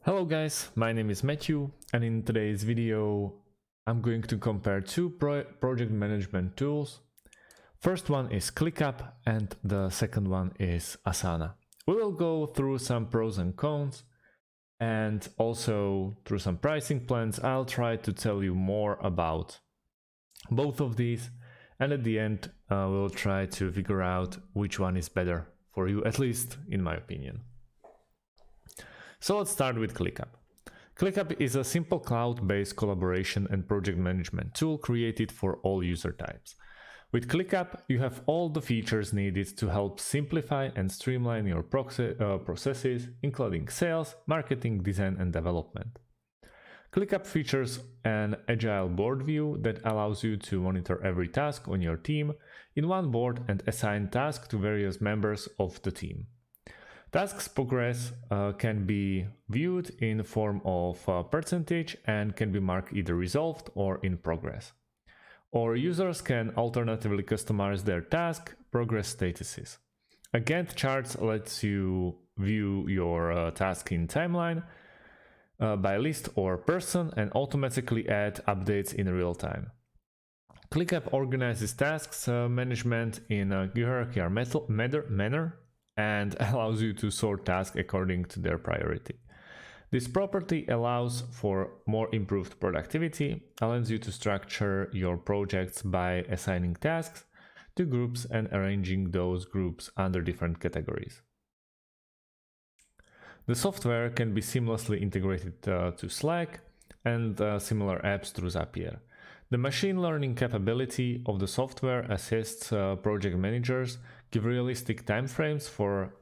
Hello guys, my name is Matthew, and in today's video I'm going to compare two project management tools. First one is ClickUp and the second one is Asana. We will go through some pros and cons and also through some pricing plans. I'll try to tell you more about both of these, and at the end we'll try to figure out which one is better for you, at least in my opinion. So let's start with ClickUp. ClickUp is a simple cloud-based collaboration and project management tool created for all user types. With ClickUp, you have all the features needed to help simplify and streamline your processes, including sales, marketing, design, and development. ClickUp features an agile board view that allows you to monitor every task on your team in one board and assign tasks to various members of the team. Tasks progress can be viewed in the form of percentage and can be marked either resolved or in progress. Or users can alternatively customize their task progress statuses. A Gantt chart lets you view your task in timeline by list or person and automatically add updates in real time. ClickUp organizes tasks management in a hierarchical manner and allows you to sort tasks according to their priority. This property allows for more improved productivity, allows you to structure your projects by assigning tasks to groups and arranging those groups under different categories. The software can be seamlessly integrated to Slack and similar apps through Zapier. The machine learning capability of the software assists project managers, give realistic timeframes for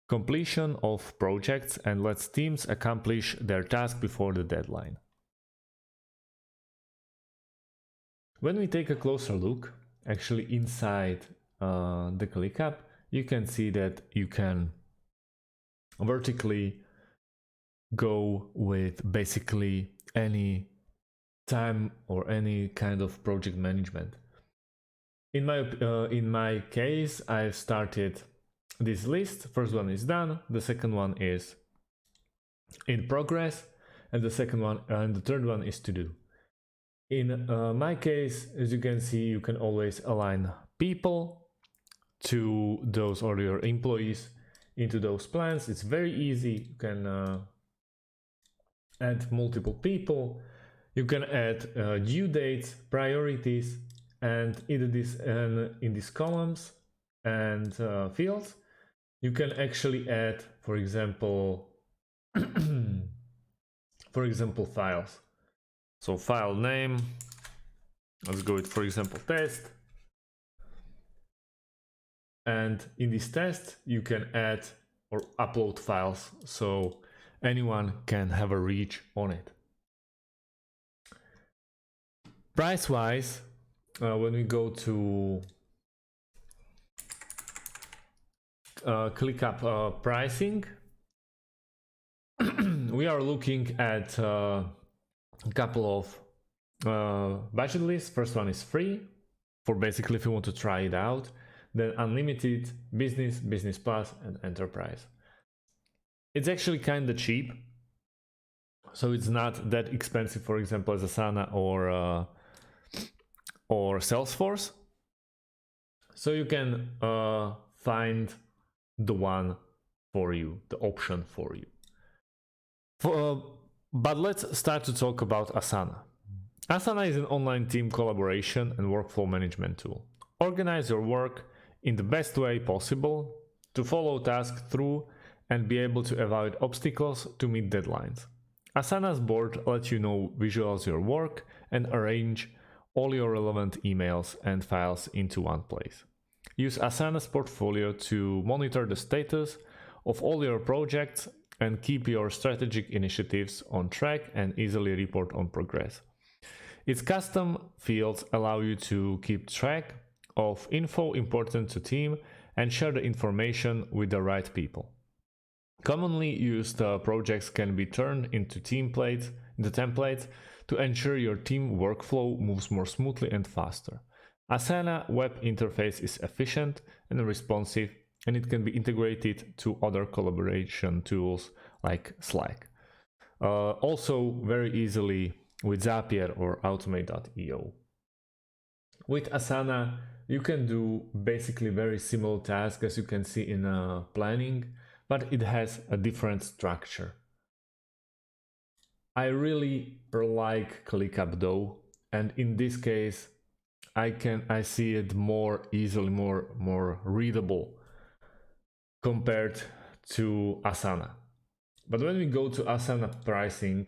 completion of projects, and lets teams accomplish their task before the deadline. When we take a closer look, actually inside the ClickUp, you can see that you can vertically go with basically any time or any kind of project management. In my case, I've started this list. First one is done, the second one is in progress, and the third one is to do. In my case, as you can see, you can always align people to those, or your employees into those plans. It's very easy. You can add multiple people. You can add due dates, priorities, and in these columns and fields, you can actually add, for example, files. So file name, let's go with, for example, test. And in this test, you can add or upload files so anyone can have a reach on it. Price-wise, when we go to ClickUp pricing, we are looking at a couple of budget lists. First one is free, for basically if you want to try it out, then unlimited, business, business plus, and enterprise. It's actually kind of cheap, so it's not that expensive, for example, as Asana or Salesforce. So you can find the one for you, the option for you. But let's start to talk about Asana. Asana is an online team collaboration and workflow management tool. Organize your work in the best way possible to follow tasks through and be able to avoid obstacles to meet deadlines. Asana's board lets you visualize your work and arrange all your relevant emails and files into one place. Use Asana's portfolio to monitor the status of all your projects and keep your strategic initiatives on track and easily report on progress. Its custom fields allow you to keep track of info important to team and share the information with the right people. Commonly used projects can be turned into templates to ensure your team workflow moves more smoothly and faster. Asana web interface is efficient and responsive, and it can be integrated to other collaboration tools like Slack. Also very easily with Zapier or Automate.io. With Asana, you can do basically very similar tasks as you can see in planning, but it has a different structure. I really like ClickUp though, and in this case, I see it more easily, more readable compared to Asana. But when we go to Asana Pricing,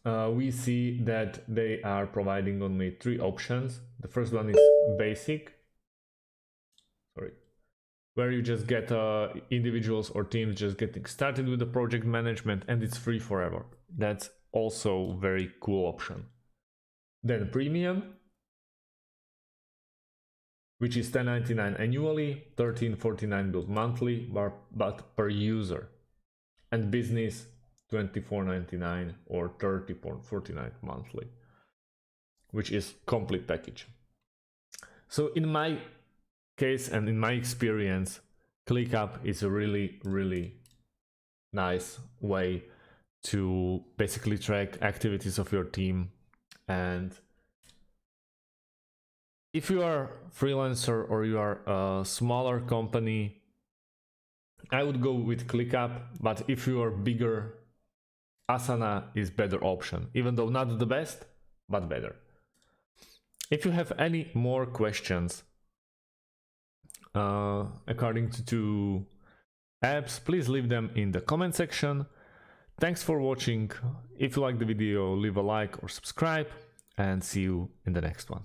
we see that they are providing only 3 options. The first one is basic, where you just get individuals or teams just getting started with the project management, and it's free forever. That's also a very cool option. Then premium, which is $10.99 annually, $13.49 billed monthly, but per user. And business, $24.99 or $30.49 monthly, which is complete package. So in my case and in my experience, ClickUp is a really nice way to basically track activities of your team. And if you are a freelancer or you are a smaller company, I would go with ClickUp, but if you are bigger, Asana is better option, even though not the best, but better. If you have any more questions according to apps, please leave them in the comment section. Thanks for watching. If you like the video, leave a like or subscribe, and see you in the next one.